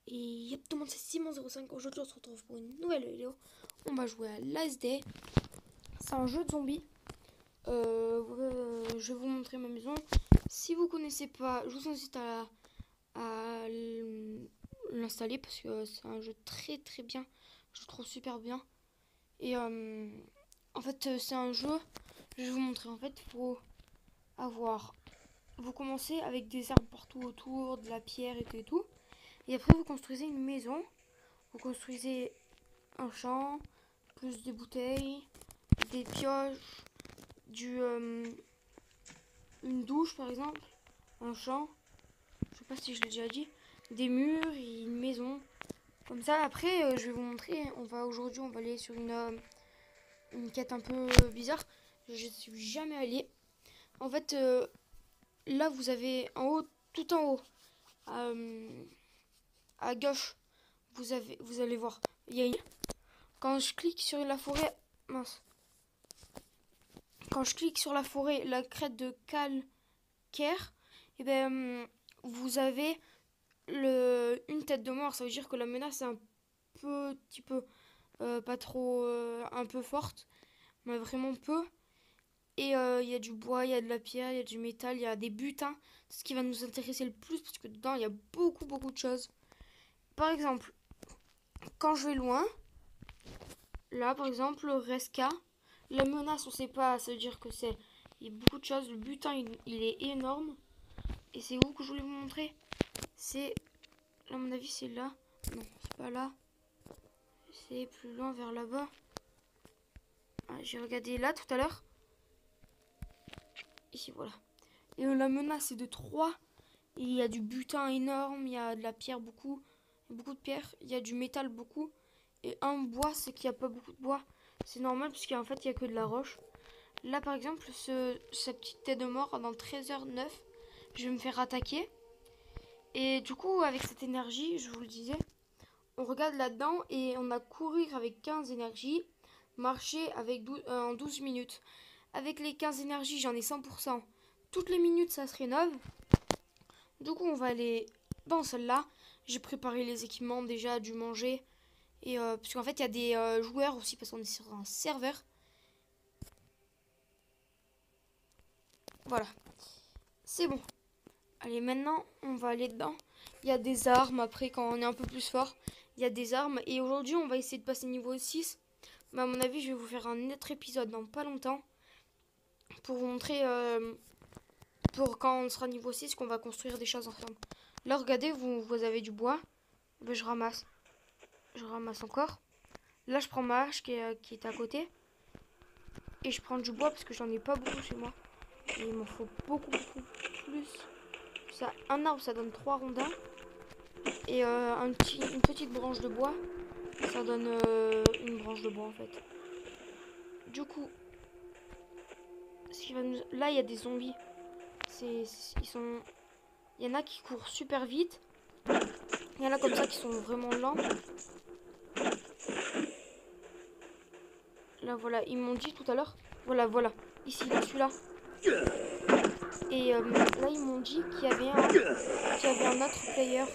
Et yep, tout le monde, c'est Simon05. Aujourd'hui, on se retrouve pour une nouvelle vidéo. On va jouer à l'ASD. C'est un jeu de zombies. Je vais vous montrer ma maison. Si vous connaissez pas, je vous incite à l'installer parce que c'est un jeu très très bien. Je le trouve super bien. Et en fait, c'est un jeu. Je vais vous montrer. En fait, il faut avoir. Vous commencez avec des arbres partout autour, de la pierre et tout et tout. Et après, vous construisez une maison. Vous construisez un champ, plus des bouteilles, des pioches, une douche par exemple, un champ, je sais pas si je l'ai déjà dit, des murs et une maison. Comme ça, après, je vais vous montrer. Aujourd'hui, on va aller sur une quête un peu bizarre. Je ne suis jamais allé. En fait, là, vous avez en haut, tout en haut, à gauche, vous allez voir, il y a une. Quand je clique sur la forêt, mince. Quand je clique sur la forêt, la crête de calcaire, et ben vous avez une tête de mort. Ça veut dire que la menace est un petit peu, pas trop, un peu forte, mais vraiment peu. Et il y a du bois, il y a de la pierre, il y a du métal, il y a des butins. C'est ce qui va nous intéresser le plus parce que dedans il y a beaucoup beaucoup de choses. Par exemple, quand je vais loin, là par exemple, Resca, la menace on sait pas, ça veut dire que c'est. Il y a beaucoup de choses, le butin il est énorme. Et c'est où que je voulais vous montrer? C'est, à mon avis, c'est là. Non, c'est pas là. C'est plus loin vers là-bas. Ah, j'ai regardé là tout à l'heure. Ici, voilà. Et la menace est de 3. Et il y a du butin énorme, il y a de la pierre beaucoup. Beaucoup de pierre. Il y a du métal beaucoup. Et un bois, c'est qu'il n'y a pas beaucoup de bois. C'est normal parce qu'en fait, il n'y a que de la roche. Là, par exemple, cette petite tête de mort, dans 13h09, je vais me faire attaquer. Et du coup, avec cette énergie, je vous le disais, on regarde là-dedans et on a courir avec 15 énergies, marcher avec en 12 minutes. Avec les 15 énergies, j'en ai 100%. Toutes les minutes, ça se rénove. Du coup, on va aller dans celle-là. J'ai préparé les équipements déjà, du manger. Et parce qu'en fait, il y a des joueurs aussi parce qu'on est sur un serveur. Voilà, c'est bon. Allez, maintenant, on va aller dedans. Il y a des armes, après, quand on est un peu plus fort, il y a des armes. Et aujourd'hui, on va essayer de passer niveau 6. Mais à mon avis, je vais vous faire un autre épisode dans pas longtemps. Pour vous montrer, pour quand on sera niveau 6, qu'on va construire des choses ensemble. Là, regardez, vous avez du bois. Ben, je ramasse. Je ramasse encore. Là, je prends ma hache qui est à côté. Et je prends du bois parce que j'en ai pas beaucoup chez moi. Et il m'en faut beaucoup, beaucoup plus. Ça, un arbre, ça donne 3 rondins. Et une petite branche de bois, ça donne une branche de bois en fait. Du coup, là il y a des zombies. Il y en a qui courent super vite. Il y en a comme ça qui sont vraiment lents. Là voilà, ils m'ont dit tout à l'heure. Voilà, voilà. Ici, là, celui-là. Et là ils m'ont dit qu'il y avait un autre player.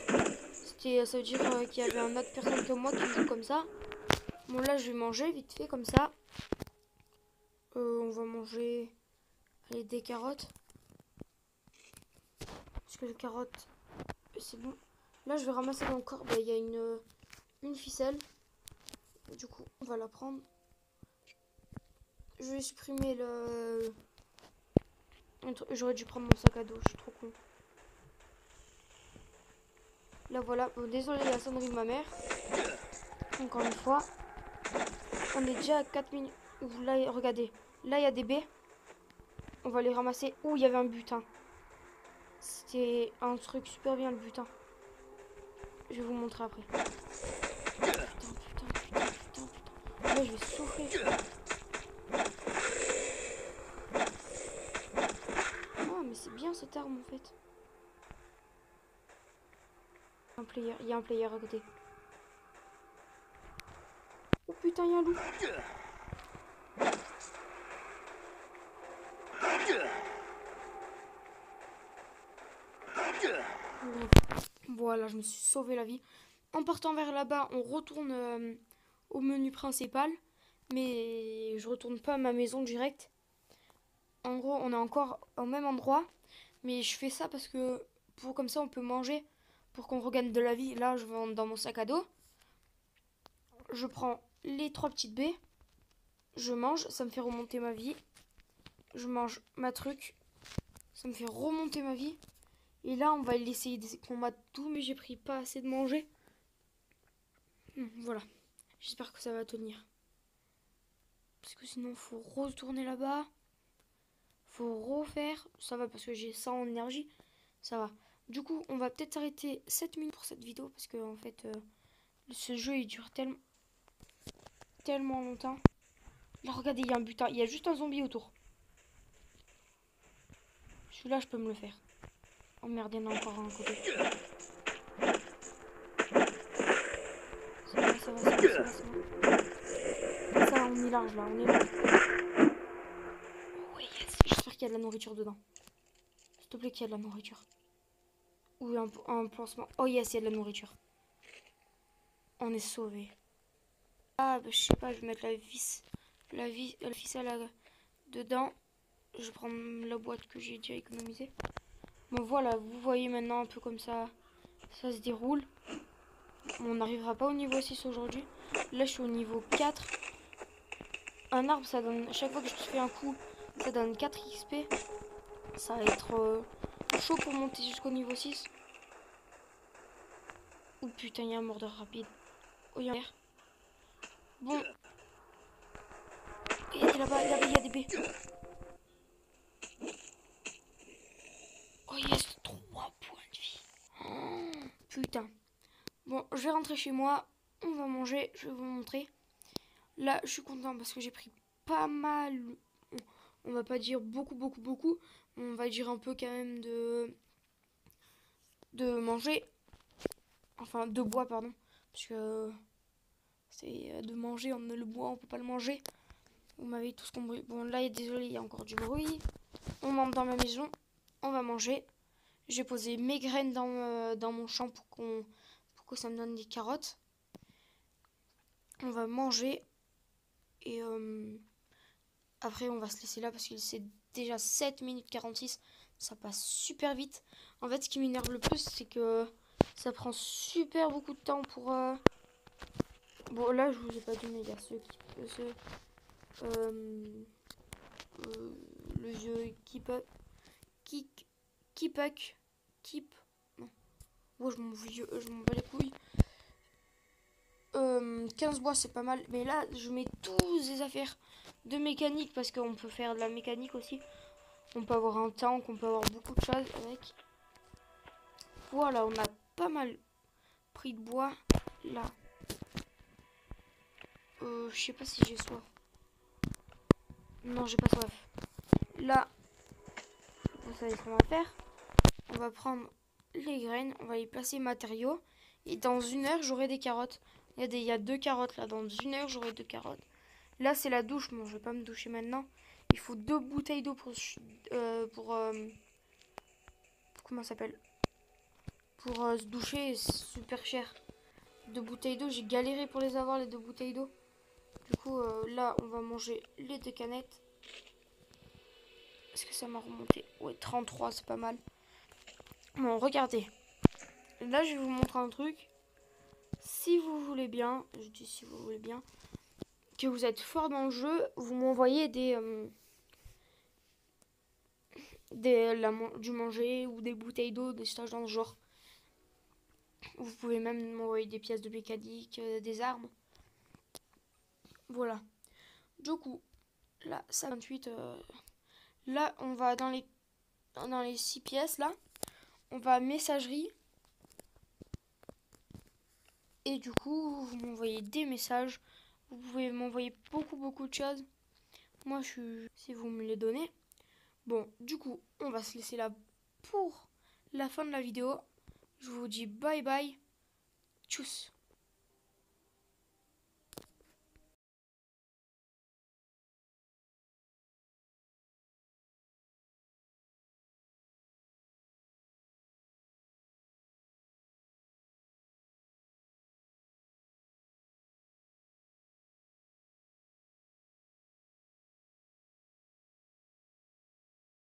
Ça veut dire qu'il y avait une autre personne que moi qui joue comme ça. Bon là je vais manger vite fait comme ça. On va manger des carottes. Parce que les carottes, c'est bon. Là je vais ramasser encore. Il y a une ficelle. Du coup on va la prendre. Je vais supprimer le... J'aurais dû prendre mon sac à dos, je suis trop con. Là voilà, bon, désolé la sonnerie de ma mère. Encore une fois. On est déjà à 4 minutes. Là, regardez. Là, il y a des baies. On va les ramasser. Ouh, il y avait un butin. C'était un truc super bien, le butin. Je vais vous montrer après. Putain. Là, je vais souffrir. Ah, mais c'est bien cette arme, en fait. Il y a un player à côté. Oh putain, il y a un loup. Voilà, je me suis sauvé la vie. En partant vers là-bas, on retourne au menu principal. Mais je retourne pas à ma maison direct. En gros, on est encore au même endroit. Mais je fais ça parce que pour comme ça, on peut manger. Pour qu'on regagne de la vie. Là, je vais dans mon sac à dos. Je prends les 3 petites baies. Je mange. Ça me fait remonter ma vie. Je mange ma truc. Ça me fait remonter ma vie. Et là, on va essayer de combattre tout. Mais j'ai pris pas assez de manger. Voilà. J'espère que ça va tenir. Parce que sinon, faut retourner là-bas. Faut refaire. Ça va parce que j'ai ça en énergie. Ça va. Du coup, on va peut-être s'arrêter 7 minutes pour cette vidéo. Parce que, en fait, ce jeu, il dure tellement longtemps. Là, regardez, il y a un butin. Il y a juste un zombie autour. Celui-là, je peux me le faire. Oh merde, il y en a encore un à côté. Ça va, ça va, ça va, ça va, ça va. Ça va, on est large là, on est large. Oh, yes. J'espère qu'il y a de la nourriture dedans. S'il te plaît qu'il y a de la nourriture. Ou un pansement. Oh yes, il y a de la nourriture. On est sauvé. Ah, bah, je sais pas, je vais mettre la ficelle dedans. Je prends la boîte que j'ai déjà économisée. Bon, voilà, vous voyez maintenant un peu comme ça se déroule. On n'arrivera pas au niveau 6 aujourd'hui. Là, je suis au niveau 4. Un arbre, ça donne, chaque fois que je fais un coup, ça donne 4 XP. Ça va être chaud pour monter jusqu'au niveau 6. Oh putain, il y a un mordeur rapide. Oh, il y a un air. Bon. Il y a là-bas, il y a des baies. Oh yes, 3 points de vie. Oh, putain. Bon, je vais rentrer chez moi. On va manger, je vais vous montrer. Là, je suis content parce que j'ai pris pas mal. On va pas dire beaucoup. On va dire un peu quand même de manger. Enfin, de bois, pardon. Parce que c'est de manger, le bois, on peut pas le manger. Vous m'avez tous compris. Bon, là, désolé, il y a encore du bruit. On monte dans ma maison. On va manger. J'ai posé mes graines dans mon champ pour que ça me donne des carottes. On va manger. Et après, on va se laisser là parce qu'il c'est déjà 7 minutes 46. Ça passe super vite. En fait, ce qui m'énerve le plus, c'est que ça prend super beaucoup de temps pour... Bon, là, je vous ai pas dit, mais il y a le vieux Keep Up... Keep... Non. Oh, je m'en bats les couilles. 15 bois, c'est pas mal. Mais là, je mets tous les affaires de mécanique parce qu'on peut faire de la mécanique aussi. On peut avoir un tank, on peut avoir beaucoup de choses avec. Voilà, on a pas mal pris de bois. Là. Je sais pas si j'ai soif. Non, j'ai pas soif. Là, vous savez ce qu'on va faire. On va prendre les graines, on va y placer matériaux. Et dans 1 heure, j'aurai des carottes. Il y a 2 carottes là. Dans 1 heure, j'aurai 2 carottes. Là, c'est la douche. Bon, je vais pas me doucher maintenant. Il faut 2 bouteilles d'eau comment ça s'appelle? Pour se doucher, c'est super cher. 2 bouteilles d'eau, j'ai galéré pour les avoir, les 2 bouteilles d'eau. Du coup, là, on va manger les 2 canettes. Est-ce que ça m'a remonté? Ouais, 33, c'est pas mal. Bon, regardez. Là, je vais vous montrer un truc. Si vous voulez bien, je dis si vous voulez bien, que vous êtes fort dans le jeu, vous m'envoyez du manger ou des bouteilles d'eau, des stages dans ce genre. Vous pouvez même m'envoyer des pièces de mécanique, des armes. Voilà. Du coup, là, ça 28. Là, on va dans les 6 pièces, là. On va à messagerie. Et du coup, vous m'envoyez des messages. Vous pouvez m'envoyer beaucoup de choses. Moi, si vous me les donnez. Bon, du coup, on va se laisser là pour la fin de la vidéo. Je vous dis bye bye. Tchuss.